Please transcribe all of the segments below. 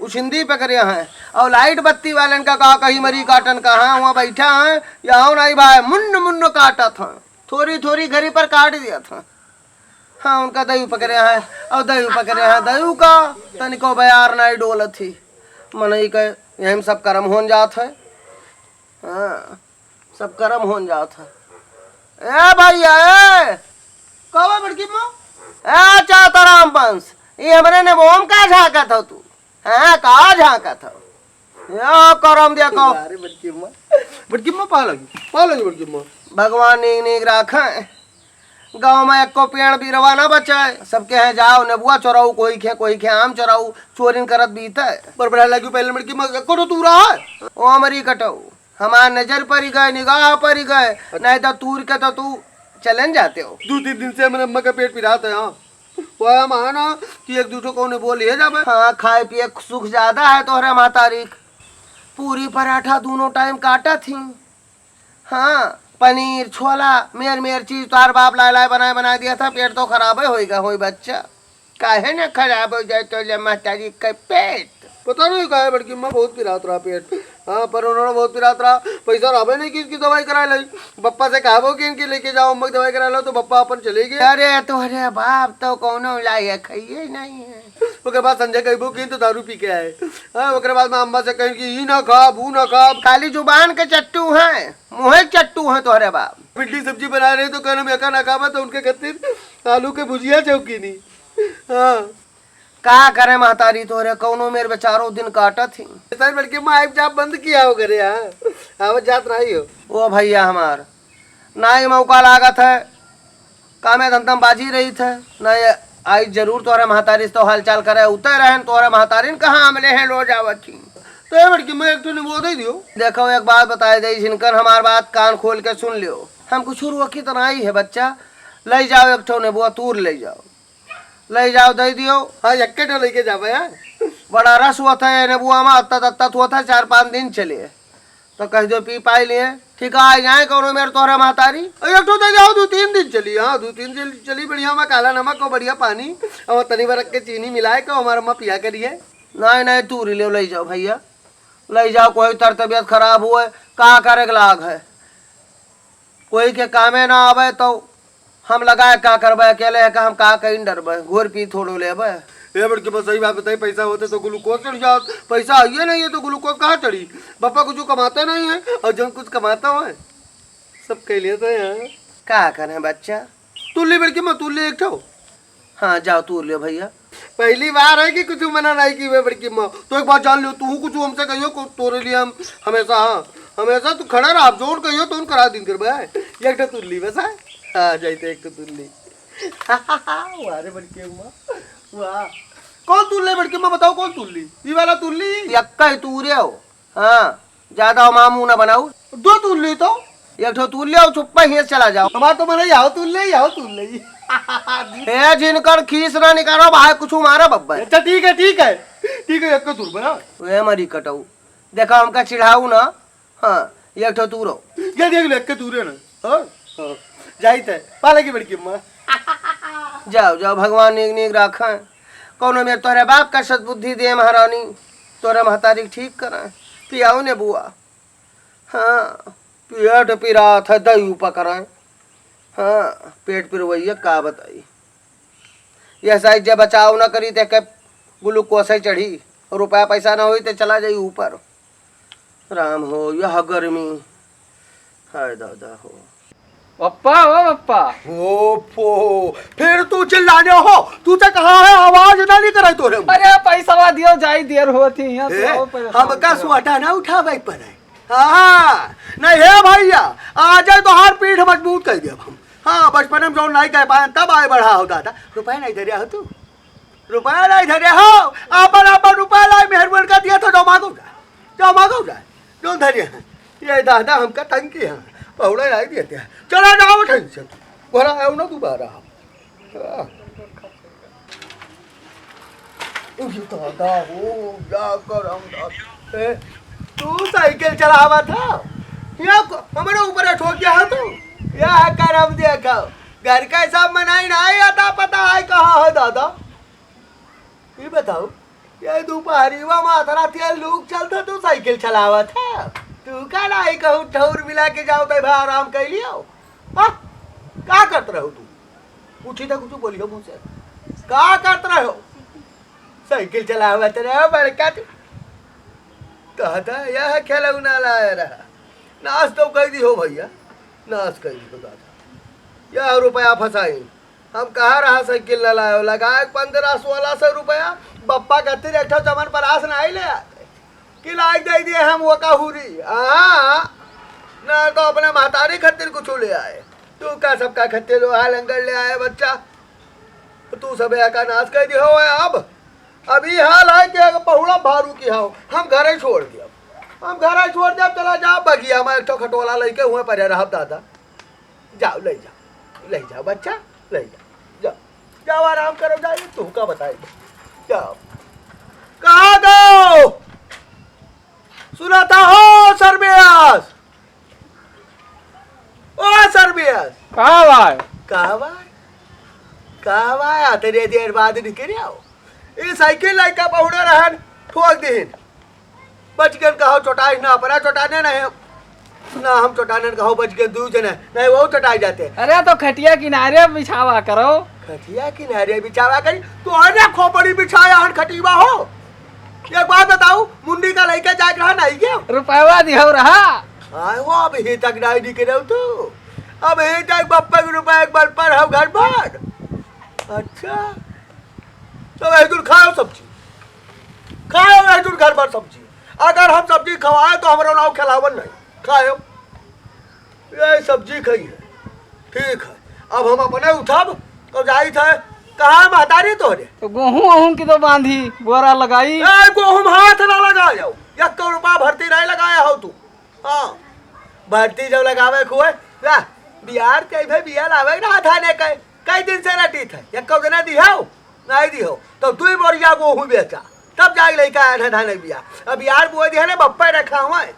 उछिंदी पकड़े हैं और लाइट बत्ती वालन का कहा कहीं मरी काटन कहा वहाँ बैठा है या नहीं भाई मुन्न मुन्न काटा था थोड़ी थोड़ी घड़ी पर काट दिया था। हाँ उनका दही पकड़े हैं और दही पकड़े हैं दही का तनिको बयार नहीं डोल थी मनई के यही सब कर्म हो जात है। हाँ सब कर्म हो जात है। ए भैया ए कहो बड़की माँ ए चाहता राम पंस ये हमने ने मोम का झाका था तू हाँ कहा झाका था या करम दिया कहो। अरे बड़की माँ पालोगी बड़की माँ भगवान नीक नीक राखे गाँव में एक को पेड़ भी रवा ना बचाए सबके हैं जाओ नेबुआ चोराऊ कोई खे आम चोराऊ चोरिन करत बीता पर बड़ा लगी पहले बड़की माँ को तू रहा है ओ हमारी कटाऊ हमार नजर पर ही गए निगाह पर ही गए नहीं तो तूर के तो तू चलन जाते हो। 2-3 दिन से मेरे अम्मा का पेट पिराता है। हाँ माना कि एक दूसरे को बोल ले जाबे। हाँ खाए पिए सुख ज्यादा है तोहरे मातारीख पूरी पराठा दोनों टाइम काटा थी। हाँ पनीर छोला मेर चीज तार बाप लाए बना दिया था पेट तो खराब होगा होई बच्चा काहे ना खराब हो जाए तो मातारी का पेट पता नहीं कहा है बड़की माँ बहुत पिरात रहा पेट। हाँ पर उन्होंने बहुत पिरात रहा पैसा रहा नहीं कि इसकी दवाई करा ली बप्पा से कहा कि इनकी लेके जाओ अम्मा की दवाई करा लो तो बप्पा अपन चले गए। अरे तोहरे बाप तो कौनो लाए खाइए नहीं है। उसके बाद संजय कहबो कि तो दारू पी के आए। हाँ उसके बाद मैं अम्मा से कहीं कि ई ना खा वो ना खा खाली जुबान के चट्टू हैं मुँह चट्टू हैं तोहरे बाप। भिंडी सब्जी बना रहे तो कहना मैं ना खावा तो उनके खातिर आलू के भुजिया चौकी नहीं। हाँ का करे महतारी तोरे कौनो मेरे बेचारो दिन काटा थी बड़के माँ जाप बंद किया हो करे। हाँ जात नहीं हो ओ भैया हमार ना ही मौका लागत है कामे धंधम बाजी रही थे न आई जरूर तोरे महतारी तो हालचाल करे उतर रहे तोरे महतारी कहाँ हमले हैं लो जावत थी तो बड़की मैं एक तो वो दे दियो। देखो एक बात बताए दे जिनकर हमार बात कान खोल के सुन लियो हम कुछ रुकी तो नहीं है बच्चा ले जाओ एक ठो नेबुआ तूर ले जाओ दे दियो। हाँ एक लेके जावे यार बड़ा रस हुआ था नेबुआ में अत्ता हुआ था 4-5 दिन चले तो कह दो पी पाई लिए ठीक है जाए कौनो मेरे तोहरा महतारी एक तो जाओ 2-3 दिन चली। हाँ 2-3 दिन चली बढ़िया में काला नमक को बढ़िया पानी और तनी भर के चीनी मिलाए को हमारा अम्मा पिया करिए। नहीं तू ले जाओ भैया ले जाओ कोई तर तबियत खराब हुए का करे लाग है कोई के कामे ना आवे तो हम लगाए का करबे अकेले है का हम का कहीं डरबे घोर पी थोड़ो लेबे। ये बड़के बस सही बात बताई पैसा होते तो ग्लूकोज चढ़ जात पैसा आइए नहीं है तो ग्लूकोज कहाँ चढ़ी पापा कुछ कमाता नहीं है और जब कुछ कमाता है सब कह लेते हैं। का करे बच्चा तू ले बड़के मैं तू ले एक ठो। हाँ जाओ तू ले भैया पहली बार है कि कुछ मना नहीं की वे बड़की माँ तो एक बात जान लो तू कुछ हमसे कहियो तोरे लिए हम हमेशा हाँ हमेशा तू खड़ा रहा जोड़ कहियो तो करा दिन कर भाई एक तू ली वैसा हाँ जाते एक तो तू ली वारे बड़की माँ वाह कौन तुल्ले बड़के माँ बताओ कौन तुल्ली ये वाला तुल्ली यक्का ही तूरे हो। हाँ ज्यादा मामू ना बनाऊ 2 तुल्ली तो एक ठो तूल्ले हो चुप्पा ही चला जाओ हमारा तो मैंने याओ तुल्ले हे जिनकर खीस ना निकालो भाई कुछ मारा बब्बा। अच्छा ठीक है एक तो तुर बना वे मरी कटाऊ देखो हमका चिढ़ाऊ ना। हाँ एक ठो तूरो ये देख ले एक तुरे ना। हाँ जाइते पाले की बड़की माँ जाओ भगवान नीक नीक राखा कौनो मेरे तोरे बाप का सद्बुद्धि दे महारानी तोरे महतारी ठीक करा पियाओ ने बुआ। हाँ पेट पिरा था दही पकड़ा। हाँ पेट पिरवैया का बताई यह साइज जब बचाव ना करी ते ग्लूकोज से चढ़ी रुपया पैसा ना हुई तो चला जाई ऊपर। राम हो यह गर्मी हाय दादा हो पप्पा ओ पप्पा ओफो फिर तू चिल्लाने हो तू तो कहा है आवाज ना नहीं कराई तोरे। अरे पैसा दियो जाई देर होती है हम का सुआटा ना उठा भाई पर है। हाँ नहीं है भैया आ जाए तो हार पीठ मजबूत कर दिया हम। हाँ बचपन में जो नहीं कह पाए तब आए बढ़ा होता था रुपया नहीं धरिया हो तू रुपया नहीं धरिया हो अपन रुपया लाई मेहरबान कर दिया तो जो मांगो जाए जो धरिया ये दादा हमका टंकी है पौड़े लाई देते हैं चला जाओ टेंशन बोला है ना दोबारा दादा हो या कर तू साइकिल चलावा था या हमारे ऊपर ठोक गया है तो या करम देखो घर का सब मनाई नहीं आता पता है कहाँ है दादा ये बताओ ये दोपहरीवा में अतरा तेल लूक चलता तू साइकिल चलावत है तू का नहीं कहूँ ठौर मिला के जाओ तो भाई आराम कर लियो का करत रहो तू पूछी था कुछ बोलियो मुझसे का करत रहो साइकिल चलावत रहो बड़का तू दादा यह खिलौना लाया रहा नाश तो कह दी हो भैया नाश कर दी हो दादा यह रुपया फंसाई हम कहाँ रहा साइकिल न लाए लगाए 1500-1600 रुपया बप्पा कहते एक चमन पर आस नहीं ले आते कि लाइक दे दिए हम वो काहूरी ना तो अपने महतारी खत्तिर कुछ ले आए तू का सबका खत्ते लोहा लंगर ले आए बच्चा तू सब का नाश कर दी हो अब अभी हाल है कि बहुड़ा भारू की हो हम घर छोड़ दिया हम घर छोड़ दिया चला जाओ बगिया में एक खटोला लेके हुए पर रहा दादा जाओ ले जाओ बच्चा ले जाओ जाओ आराम करो जाइए तू का बताएगा जाओ कहाँ गो सुना था हो सरबियास ओ सरबियास कहाँ भाई कहाँ भाई तेरे देर बाद निकल आओ ये साइकिल लाइका बहुड़ा रहन ठोक दीन बच गन कहो चोटाई ना अपना चोटाने नहीं ना हम चोटाने कहो बच गए दू जने नहीं वो चोटाई जाते अरे तो खटिया किनारे बिछावा करो खटिया किनारे बिछावा करी तो अरे खोपड़ी बिछाया हन खटीवा हो एक बात बताओ मुंडी का लइका जाग रहा नहीं क्या रुपया दियो रहा हां वो अब ही तक नहीं निकले तू अब ही तक बप्पा के रुपया एक बार पर हम घर पर अच्छा तो वैदुर खाओ सब्जी खाओ वैदुर घर पर सब्जी अगर हम सब्जी खवाए तो हमारा नाव खिलावन नहीं खाओ ये सब्जी खाई है ठीक है अब हम अपने उठब तो जाई थे कहाँ महतारी तोहरे तो गेहूं की तो बांधी बोरा लगाई गेहूं हाथ ना लगा जाओ 1 रुपया भर्ती नहीं लगाया हो तू हाँ भर्ती जब लगावे खुए बिहार के भाई बिया लावे ना थाने कई दिन से रटी थे 1 दिन दिया नहीं दियो तो 2 बोरिया गेहूं बेचा तब जाके लेके आया था धाने बिया अब यार बोए दिया ना बप्पा रखा हुआ है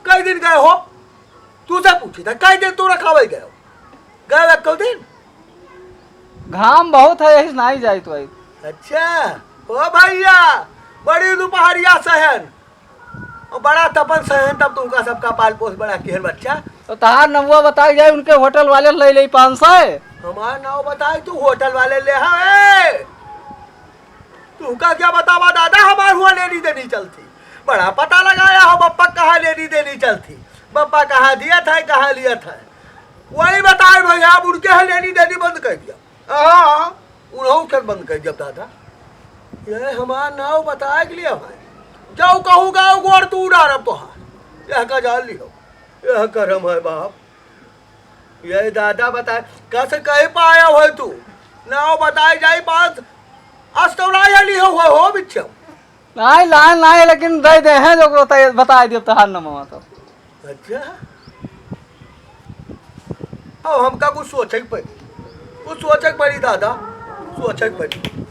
कई दिन गए हो तू से पूछी था कई दिन तू रखा हुआ गए 1 दिन घाम बहुत है यही नहीं जाए तो आई अच्छा ओ भैया बड़ी दोपहरिया सहन और बड़ा तपन सहन तब तुमका सबका पाल पोस बड़ा केहन बच्चा तो तहार नमुआ बता जाए उनके होटल वाले ले 500 हमारा नाव बताए तू होटल वाले ले हाँ तू का क्या बतावा दादा हमार हुआ लेनी देनी चलती बड़ा पता लगाया हो बप्पा कहाँ लेनी देनी चलती बप्पा कहाँ दिया था कहाँ लिया था वही बताए भैया अब उनके यहाँ लेनी देनी बंद कर दिया हाँ उन्होंने फिर बंद कर दिया दादा ये हमारा नाव बताए के लिए हमारे जाओ कहूँ गाँव गोड़ तू डारब तो हाँ यह का जान लियो यह करम है बाप ये दादा बताए कस कहीं पाया हो तू नाव बताए जाए बात अस्तौला लियो हो बिच्छम नहीं लाइन नहीं लेकिन दे दे हैं जो बता दियो तहार नमुआ तो अच्छा हाँ हमका कुछ सोचे पड़ी दादा सोचे पड़ी